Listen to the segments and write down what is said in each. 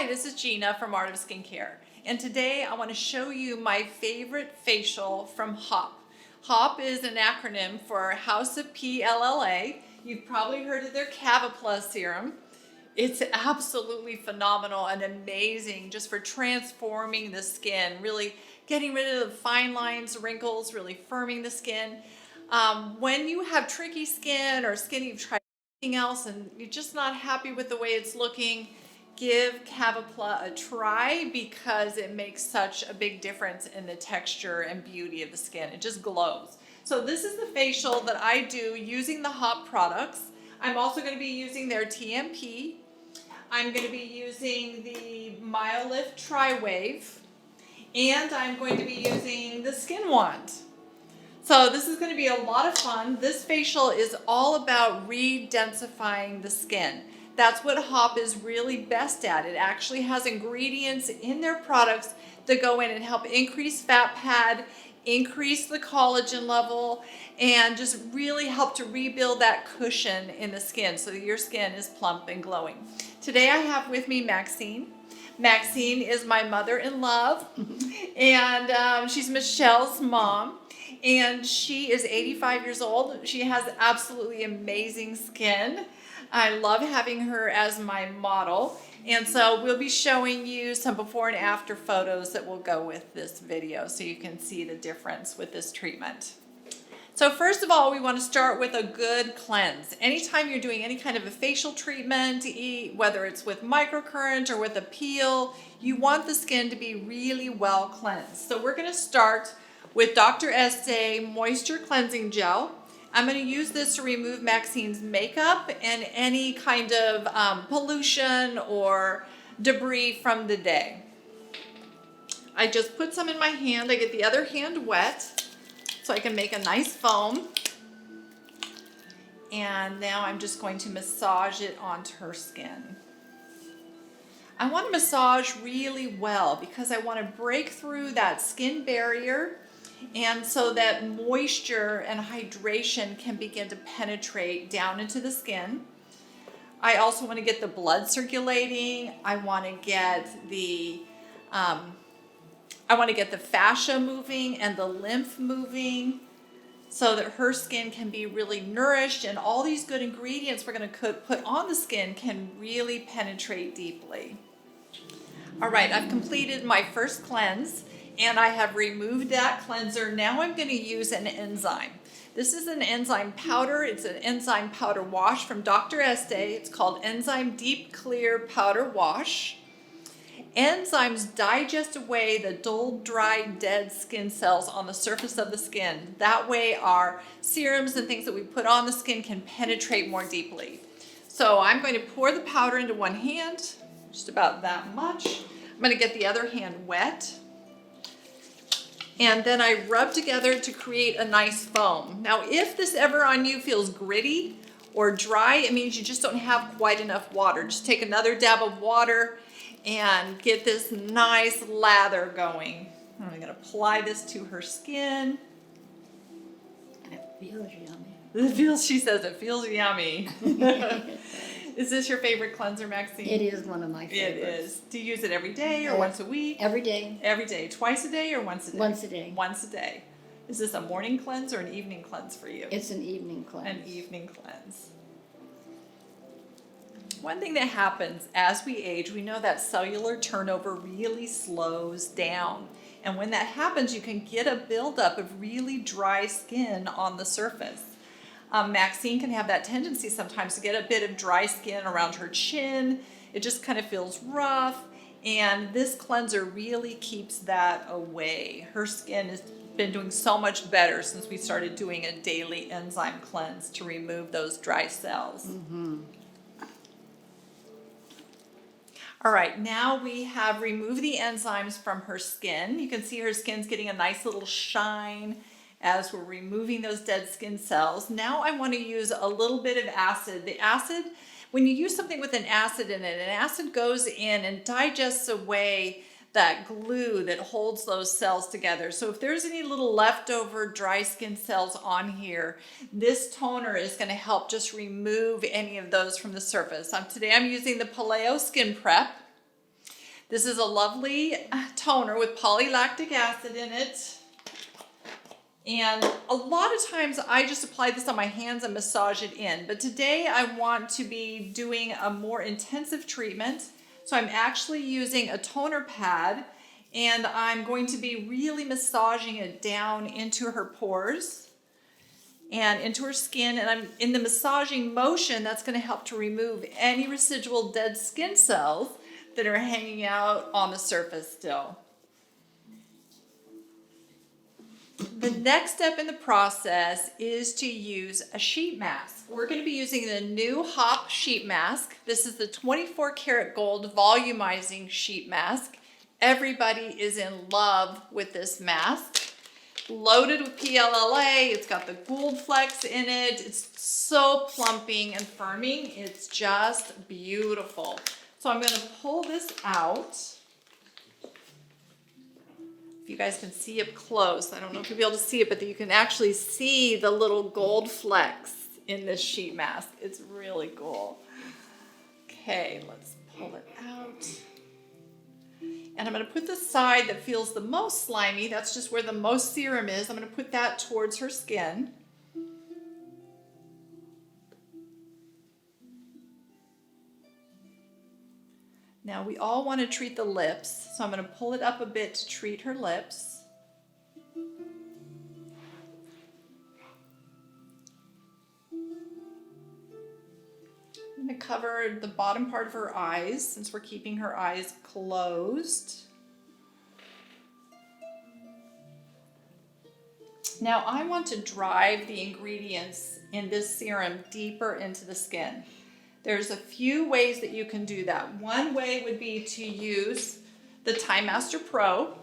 Hi, this is Jeana from Art of Skincare, and today I want to show you my favorite facial from HOP. HOP is an acronym for House of PLLA. You've probably heard of their Cava+ serum. It's absolutely phenomenal and amazing just for transforming the skin, really getting rid of the fine lines, wrinkles, really firming the skin. When you have tricky skin or skin you've tried anything else and you're just not happy with the way it's looking, give Cava+ a try because it makes such a big difference in the texture and beauty of the skin. It just glows. So this is the facial that I do using the HOP products. I'm also going to be using their TMP. I'm going to be using the MyoLift Tri-Wave, and I'm going to be using the Skin Wand. So this is going to be a lot of fun. This facial is all about redensifying the skin. That's what HOP is really best at. It actually has ingredients in their products that go in and help increase fat pad, increase the collagen level, and just really help to rebuild that cushion in the skin so that your skin is plump and glowing. Today I have with me Maxine. Maxine is my mother-in-law, and she's Michelle's mom. And she is 85 years old. She has absolutely amazing skin. I love having her as my model. And so we'll be showing you some before and after photos that will go with this video so you can see the difference with this treatment. So first of all, we want to start with a good cleanse. Anytime you're doing any kind of a facial treatment, whether it's with microcurrent or with a peel, you want the skin to be really well cleansed. So we're going to start with Dr. Esthé Moisture Cleansing Gel. I'm going to use this to remove Maxine's makeup and any kind of pollution or debris from the day. I just put some in my hand. I get the other hand wet so I can make a nice foam. And now I'm just going to massage it onto her skin. I want to massage really well because I want to break through that skin barrier, and so that moisture and hydration can begin to penetrate down into the skin. I also want to get the blood circulating. I want to get the fascia moving and the lymph moving so that her skin can be really nourished, and all these good ingredients we're going to put on the skin can really penetrate deeply. All right, I've completed my first cleanse, and I have removed that cleanser. Now I'm going to use an enzyme. This is an enzyme powder. It's an enzyme powder wash from Dr. Esthé. It's called Enzyme Deep Clear Powder Wash. Enzymes digest away the dull, dry, dead skin cells on the surface of the skin. That way our serums and things that we put on the skin can penetrate more deeply. So I'm going to pour the powder into one hand, just about that much. I'm going to get the other hand wet. And then I rub together to create a nice foam. Now, if this ever on you feels gritty or dry, it means you just don't have quite enough water. Just take another dab of water and get this nice lather going. I'm going to apply this to her skin. And it feels yummy. She says it feels yummy. Is this your favorite cleanser, Maxine? It is one of my favorites. It is. Do you use it every day or once a week? Every day. Every day. Twice a day or once a day? Once a day. Once a day. Is this a morning cleanse or an evening cleanse for you? It's an evening cleanse. An evening cleanse. One thing that happens as we age, we know that cellular turnover really slows down. And when that happens, you can get a buildup of really dry skin on the surface. Maxine can have that tendency sometimes to get a bit of dry skin around her chin. It just kind of feels rough, and this cleanser really keeps that away. Her skin has been doing so much better since we started doing a daily enzyme cleanse to remove those dry cells. Mm-hmm. All right, now we have removed the enzymes from her skin. You can see her skin's getting a nice little shine as we're removing those dead skin cells. Now I want to use a little bit of acid. The acid, when you use something with an acid in it, an acid goes in and digests away that glue that holds those cells together. So if there's any little leftover dry skin cells on here, this toner is going to help just remove any of those from the surface. Today I'm using the Paleo Skin Prep. This is a lovely toner with polylactic acid in it. And a lot of times I just apply this on my hands and massage it in. But today I want to be doing a more intensive treatment. So I'm actually using a toner pad, and I'm going to be really massaging it down into her pores and into her skin. And I'm in the massaging motion that's going to help to remove any residual dead skin cells that are hanging out on the surface still. The next step in the process is to use a sheet mask. We're going to be using the new Hop sheet mask. This is the 24 karat gold volumizing sheet mask. Everybody is in love with this mask. Loaded with PLLA, it's got the gold flecks in it. It's so plumping and firming. It's just beautiful. So I'm going to pull this out. If you guys can see up close, I don't know if you'll be able to see it, but you can actually see the little gold flecks in this sheet mask. It's really cool. Okay, let's pull it out. And I'm going to put the side that feels the most slimy. That's just where the most serum is. I'm going to put that towards her skin. Now we all want to treat the lips, so I'm going to pull it up a bit to treat her lips. I'm going to cover the bottom part of her eyes since we're keeping her eyes closed. Now I want to drive the ingredients in this serum deeper into the skin. There's a few ways that you can do that. One way would be to use the Time Master Pro.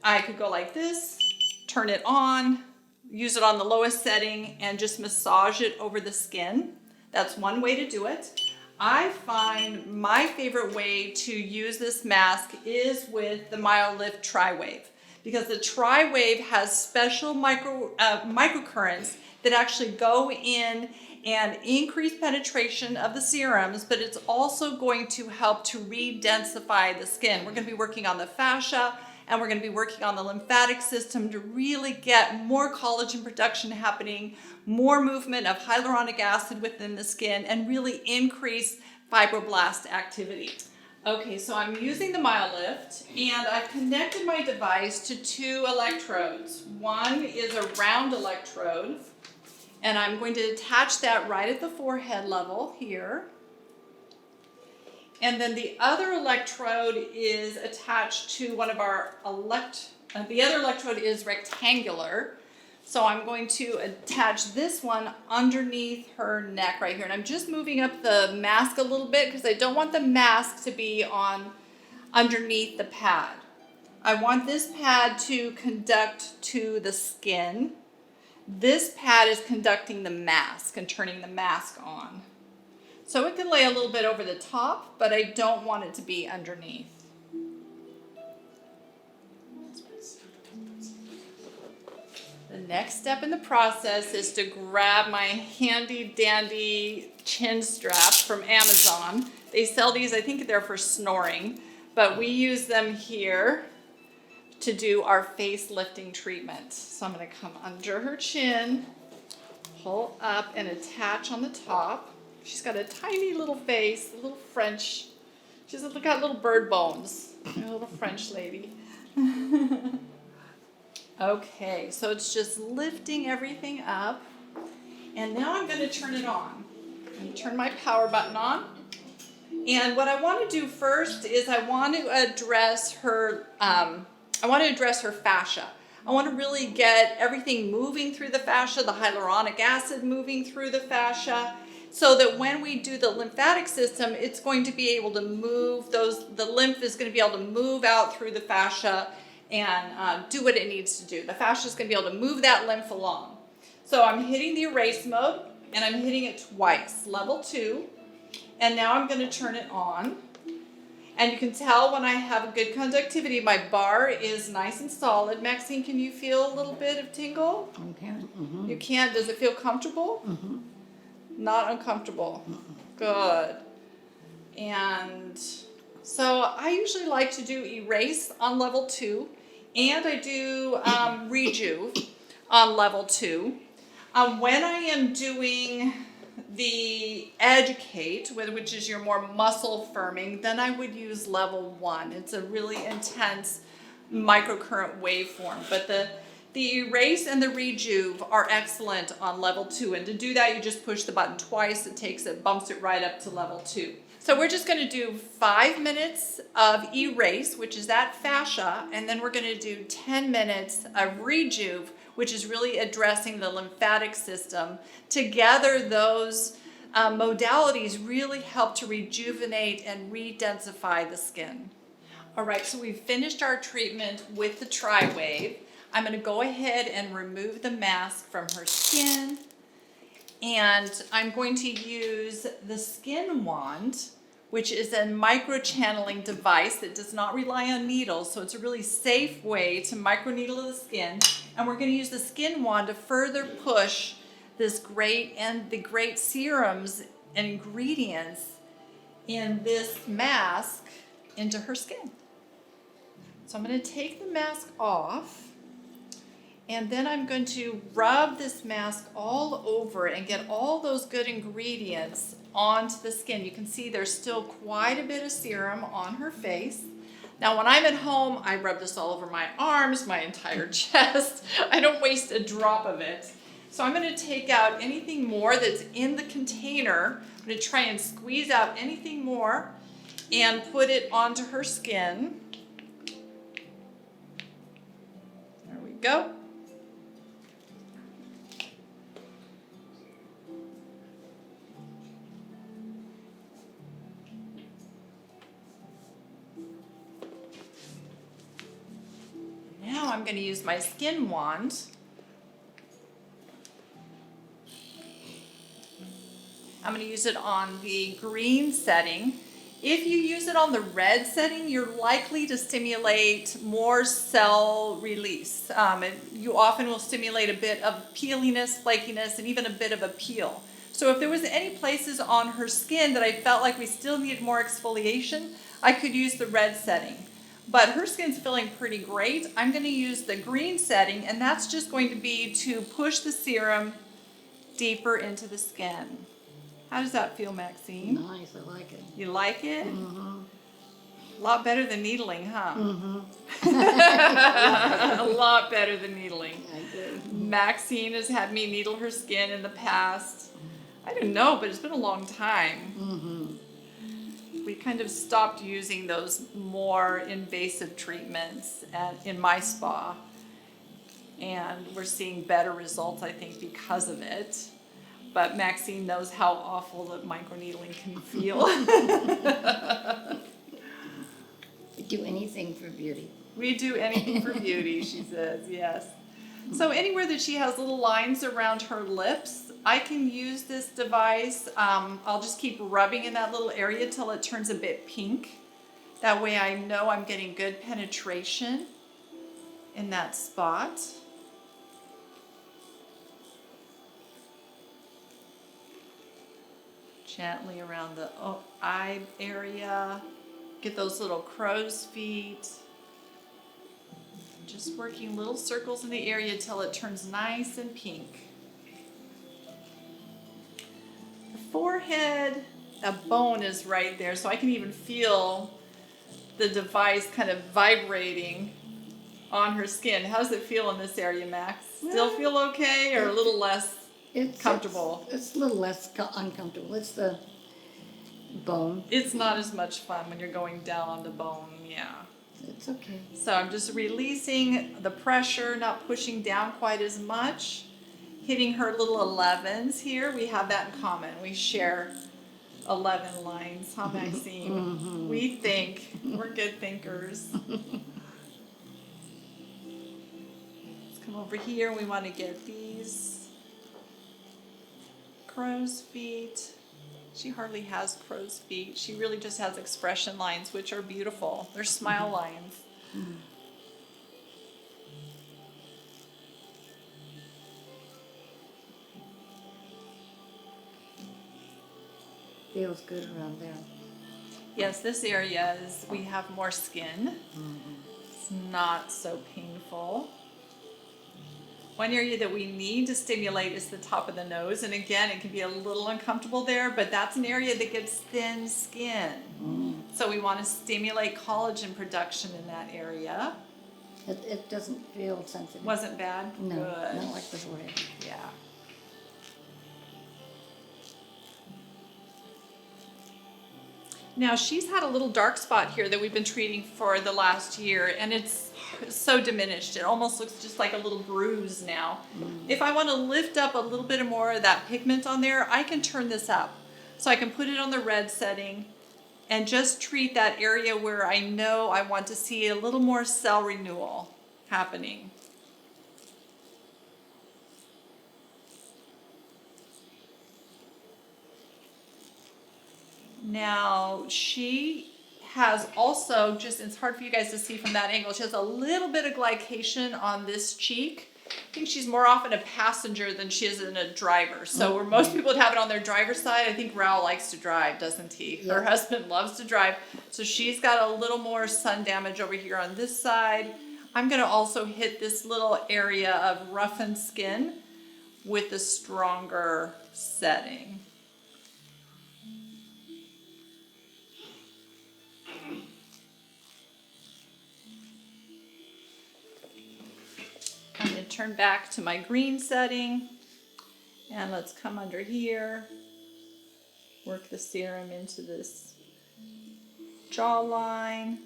I could go like this, turn it on, use it on the lowest setting, and just massage it over the skin. That's one way to do it. I find my favorite way to use this mask is with the MyoLift Tri-Wave, because the Tri-Wave has special microcurrents that actually go in and increase penetration of the serums, but it's also going to help to redensify the skin. We're going to be working on the fascia, and we're going to be working on the lymphatic system to really get more collagen production happening, more movement of hyaluronic acid within the skin, and really increase fibroblast activity. Okay, so I'm using the MyoLift, and I've connected my device to 2 electrodes. One is a round electrode, and I'm going to attach that right at the forehead level here. And then the other electrode is attached to one of our the other electrode is rectangular. So I'm going to attach this one underneath her neck right here. And I'm just moving up the mask a little bit because I don't want the mask to be on underneath the pad. I want this pad to conduct to the skin. This pad is conducting the mask and turning the mask on. So it can lay a little bit over the top, but I don't want it to be underneath. The next step in the process is to grab my handy dandy chin strap from Amazon. They sell these, I think they're for snoring, but we use them here to do our face lifting treatment. So I'm going to come under her chin, pull up and attach on the top. She's got a tiny little face, a little French. She's got little bird bones, a little French lady. Okay, so it's just lifting everything up. And now I'm going to turn it on. I'm going to turn my power button on. And what I want to do first is I want to address her fascia. I want to really get everything moving through the fascia, the hyaluronic acid moving through the fascia, so that when we do the lymphatic system, it's going to be able to move the lymph is going to be able to move out through the fascia and do what it needs to do. The fascia is going to be able to move that lymph along. So I'm hitting the erase mode, and I'm hitting it twice, level 2. And now I'm going to turn it on. And you can tell when I have a good conductivity, my bar is nice and solid. Maxine, can you feel a little bit of tingle? Okay. Mm-hmm. You can. Does it feel comfortable? Mm-hmm. Not uncomfortable. Mm-hmm. Good. And So I usually like to do erase on level 2, and I do rejuve on level 2. When I am doing the educate, which is your more muscle firming, then I would use level 1. It's a really intense microcurrent waveform, but the erase and the rejuve are excellent on level 2. And to do that, you just push the button twice. It bumps it right up to level 2. So we're just going to do 5 minutes of erase, which is that fascia, and then we're going to do 10 minutes of rejuve, which is really addressing the lymphatic system. Together, those modalities really help to rejuvenate and redensify the skin. All right, so we've finished our treatment with the Tri-Wave. I'm going to go ahead and remove the mask from her skin, and I'm going to use the Skin Wand, which is a microchanneling device that does not rely on needles, so it's a really safe way to microneedle the skin. And we're going to use the Skin Wand to further push the great serums and ingredients in this mask into her skin. So I'm going to take the mask off, and then I'm going to rub this mask all over and get all those good ingredients onto the skin. You can see there's still quite a bit of serum on her face. Now when I'm at home, I rub this all over my arms, my entire chest. I don't waste a drop of it. So I'm going to take out anything more that's in the container. I'm going to try and squeeze out anything more and put it onto her skin. There we go. Now I'm going to use my Skin Wand. I'm going to use it on the green setting. If you use it on the red setting, you're likely to stimulate more cell release. You often will stimulate a bit of peeliness, flakiness, and even a bit of a peel. So if there was any places on her skin that I felt like we still needed more exfoliation, I could use the red setting. But her skin's feeling pretty great. I'm going to use the green setting, and that's just going to be to push the serum deeper into the skin. How does that feel, Maxine? Nice, I like it. You like it? Mm-hmm. A lot better than needling, huh? Mm-hmm. A lot better than needling. I agree. Maxine has had me needle her skin in the past. I don't know, but it's been a long time. Mm-hmm. We kind of stopped using those more invasive treatments in my spa. And we're seeing better results, I think, because of it. But Maxine knows how awful that microneedling can feel. We do anything for beauty. We do anything for beauty, she says, yes. So anywhere that she has little lines around her lips, I can use this device. I'll just keep rubbing in that little area till it turns a bit pink. That way I know I'm getting good penetration in that spot. Gently around the eye area. Get those little crow's feet. Just working little circles in the area till it turns nice and pink. The forehead, that bone is right there, so I can even feel the device kind of vibrating on her skin. How does it feel in this area, Max? Still feel okay or a little less comfortable? It's a little less uncomfortable. It's the bone. It's not as much fun when you're going down on the bone, yeah. It's okay. So I'm just releasing the pressure, not pushing down quite as much. Hitting her little 11s here. We have that in common. We share 11 lines, huh, Maxine? Mm-hmm. We think. We're good thinkers. Let's come over here. We want to get these crow's feet. She hardly has crow's feet. She really just has expression lines, which are beautiful. They're smile lines. Mm-hmm. Feels good around there. Yes, this area is, we have more skin. It's not so painful. One area that we need to stimulate is the top of the nose. And again, it can be a little uncomfortable there, but that's an area that gets thin skin. So we want to stimulate collagen production in that area. It doesn't feel sensitive. Wasn't bad? No, Good. not like the forehead. Yeah. Now she's had a little dark spot here that we've been treating for the last year, and it's so diminished. It almost looks just like a little bruise now. If I want to lift up a little bit more of that pigment on there, I can turn this up. So I can put it on the red setting and just treat that area where I know I want to see a little more cell renewal happening. Now she has also, just, it's hard for you guys to see from that angle, she has a little bit of glycation on this cheek. I think she's more often a passenger than she is in a driver. So where most people would have it on their driver's side, I think Raul likes to drive, doesn't he? Her husband loves to drive. So she's got a little more sun damage over here on this side. I'm gonna also hit this little area of roughened skin with a stronger setting. I'm going to turn back to my green setting, and let's come under here, work the serum into this jawline.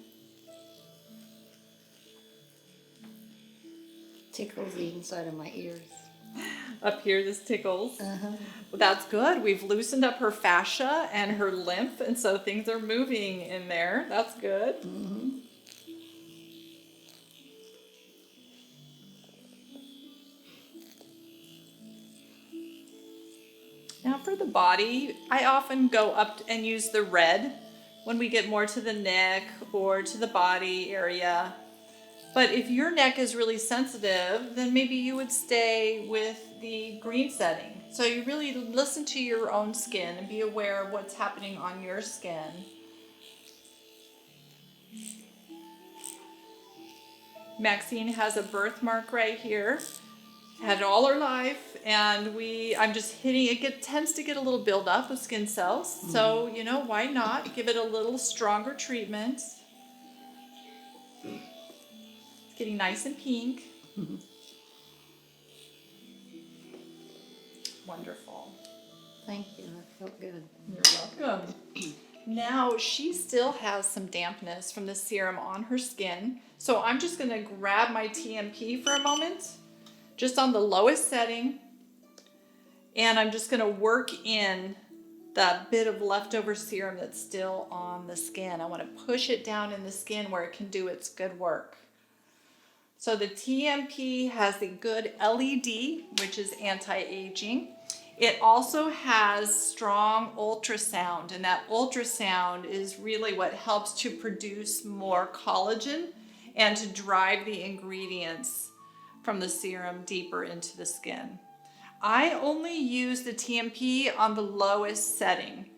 Tickles the inside of my ears. Up here, this tickles. Well, that's good. We've loosened up her fascia and her lymph, and so things are moving in there. That's good. Now for the body, I often go up and use the red when we get more to the neck or to the body area. But if your neck is really sensitive, then maybe you would stay with the green setting. So you really listen to your own skin and be aware of what's happening on your skin. Maxine has a birthmark right here. Had it all her life, and I'm just hitting it. It tends to get a little buildup of skin cells, so you know, why not give it a little stronger treatment. It's getting nice and pink. Wonderful. Thank you, that felt good. You're welcome. Now she still has some dampness from the serum on her skin, so I'm just going to grab my TMP for a moment, just on the lowest setting, and I'm just going to work in that bit of leftover serum that's still on the skin. I want to push it down in the skin where it can do its good work. So the TMP has the good LED, which is anti-aging. It also has strong ultrasound, and that ultrasound is really what helps to produce more collagen and to drive the ingredients from the serum deeper into the skin. I only use the TMP on the lowest setting.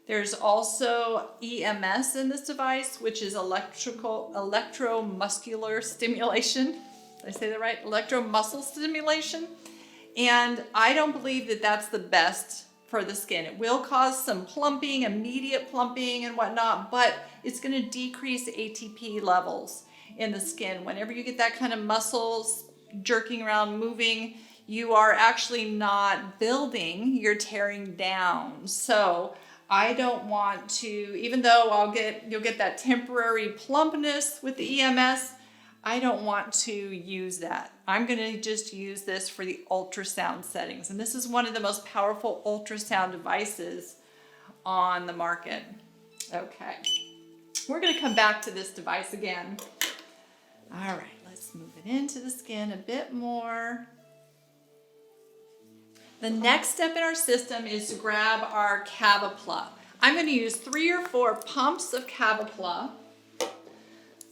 There's also EMS in this device, which is electromuscular stimulation. Did I say that right? Electromuscle stimulation. And I don't believe that that's the best for the skin. It will cause some plumping, immediate plumping and whatnot, but it's going to decrease ATP levels in the skin. Whenever you get that kind of muscles jerking around, moving, you are actually not building, you're tearing down. So I don't want to, even though you'll get that temporary plumpness with the EMS, I don't want to use that. I'm going to just use this for the ultrasound settings. And this is one of the most powerful ultrasound devices on the market. Okay. We're going to come back to this device again. All right, let's move it into the skin a bit more. The next step in our system is to grab our Cavapla. I'm going to use 3 or 4 pumps of Cavapla.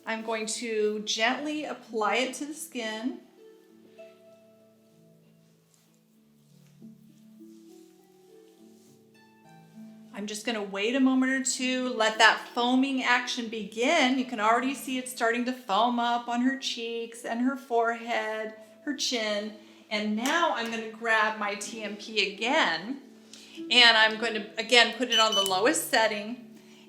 I'm going to gently apply it to the skin. I'm I'm just gonna wait a moment or two, let that foaming action begin. You can already see it starting to foam up on her cheeks and her forehead, her chin. And now I'm gonna grab my TMP again, and I'm going to, again, put it on the lowest setting.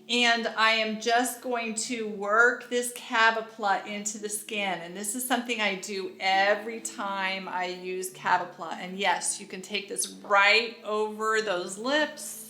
And I am just going to work this cavipla into the skin. And this is something I do every time I use cavipla. And yes, you can take this right over those lips.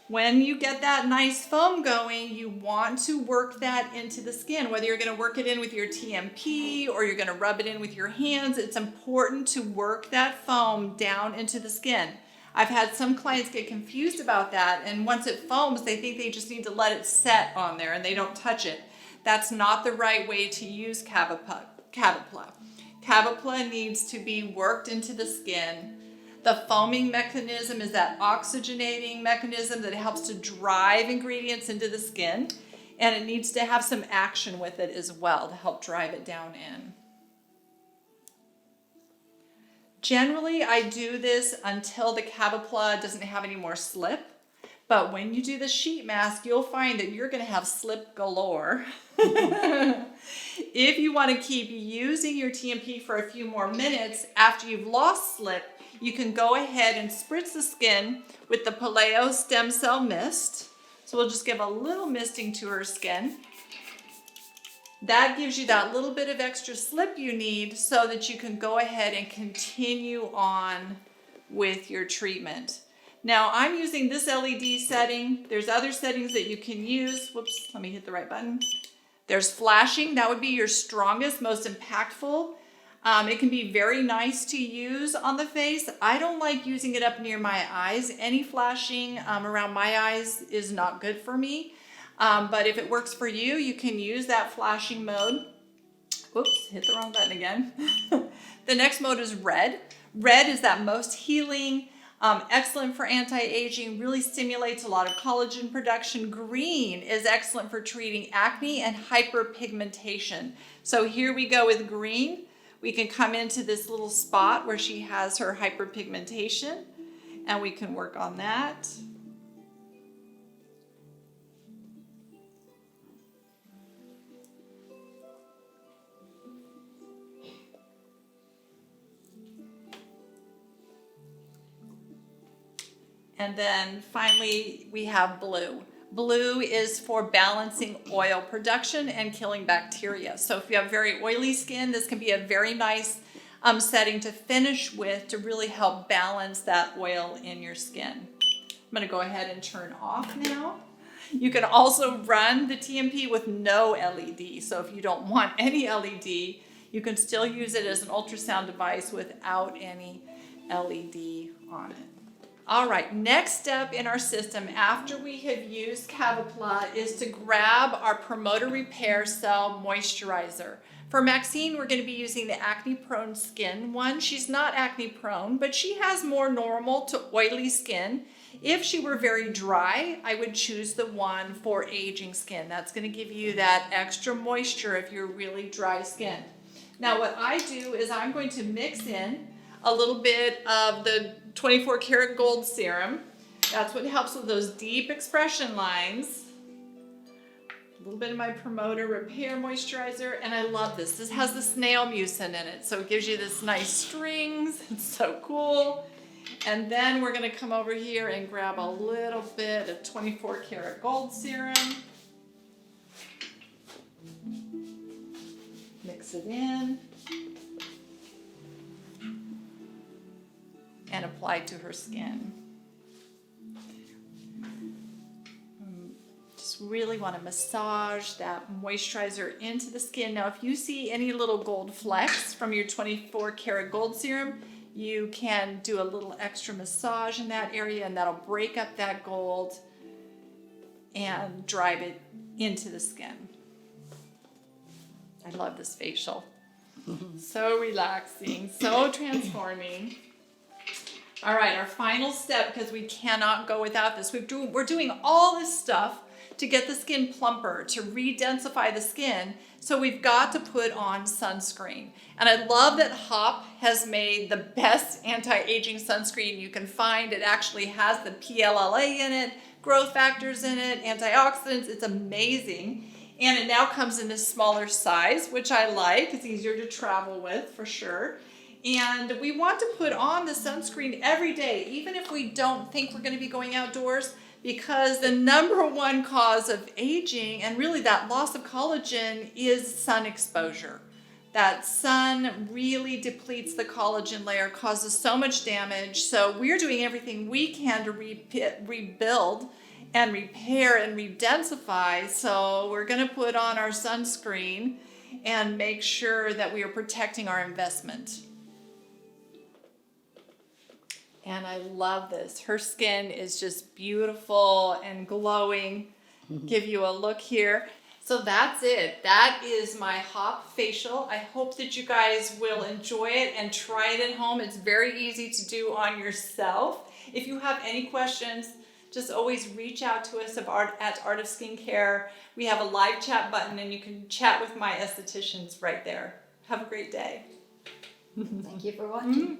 When you get that nice foam going, you want to work that into the skin. Whether you're going to work it in with your TMP or you're going to rub it in with your hands, it's important to work that foam down into the skin. I've had some clients get confused about that, and once it foams, they think they just need to let it set on there and they don't touch it. That's not the right way to use cavipla. Cavipla needs to be worked into the skin. The foaming mechanism is that oxygenating mechanism that helps to drive ingredients into the skin, and it needs to have some action with it as well to help drive it down in. Generally, I do this until the cavipla doesn't have any more slip. But when you do the sheet mask, you'll find that you're going to have slip galore. If you want to keep using your TMP for a few more minutes after you've lost slip, you can go ahead and spritz the skin with the Paleo Stem Cell Mist. So we'll just give a little misting to her skin. That gives you that little bit of extra slip you need so that you can go ahead and continue on with your treatment. Now I'm using this LED setting. There's other settings that you can use. Whoops, let me hit the right button. There's flashing. That would be your strongest, most impactful. It can be very nice to use on the face. I don't like using it up near my eyes. Any flashing around my eyes is not good for me. But if it works for you, you can use that flashing mode. Whoops, hit the wrong button again. The next mode is red. Red is that most healing, excellent for anti-aging, really stimulates a lot of collagen production. Green is excellent for treating acne and hyperpigmentation. So here we go with green. We can come into this little spot where she has her hyperpigmentation, and we can work on that. And then finally, we have blue. Blue is for balancing oil production and killing bacteria. So if you have very oily skin, this can be a very nice setting to finish with to really help balance that oil in your skin. I'm gonna go ahead and turn off now. You can also run the TMP with no LED. So if you don't want any LED, you can still use it as an ultrasound device without any LED on it. All right, next step in our system after we have used cavipla is to grab our promoter repair cell moisturizer. For Maxine, we're going to be using the acne prone skin one. She's not acne prone, but she has more normal to oily skin. If she were very dry, I would choose the one for aging skin. That's going to give you that extra moisture if you're really dry skin. Now what I do is I'm going to mix in a little bit of the 24 karat gold serum. That's what helps with those deep expression lines. A little bit of my promoter repair moisturizer, and I love this. This has the snail mucin in it, so it gives you this nice strings. It's so cool. And then we're gonna come over here and grab a little bit of 24 karat gold serum. Mix it in. And apply to her skin. Just really want to massage that moisturizer into the skin. Now, if you see any little gold flecks from your 24 karat gold serum, you can do a little extra massage in that area, and that'll break up that gold and drive it into the skin. I love this facial. So relaxing, so transforming. All right, our final step, because we cannot go without this. We're doing all this stuff to get the skin plumper, to redensify the skin. So we've got to put on sunscreen. And I love that Hop has made the best anti-aging sunscreen you can find. It actually has the PLLA in it, growth factors in it, antioxidants. It's amazing. And it now comes in a smaller size, which I like. It's easier to travel with for sure. And we want to put on the sunscreen every day, even if we don't think we're going to be going outdoors, because the number one cause of aging and really that loss of collagen is sun exposure. That sun really depletes the collagen layer, causes so much damage. So we're doing everything we can to rebuild and repair and redensify. So we're going to put on our sunscreen and make sure that we are protecting our investment. And I love this. Her skin is just beautiful and glowing. Give you a look here. So that's it. That is my Hop facial. I hope that you guys will enjoy it and try it at home. It's very easy to do on yourself. If you have any questions, just always reach out to us at Art of Skincare. We have a live chat button and you can chat with my estheticians right there. Have a great day. Thank you for watching.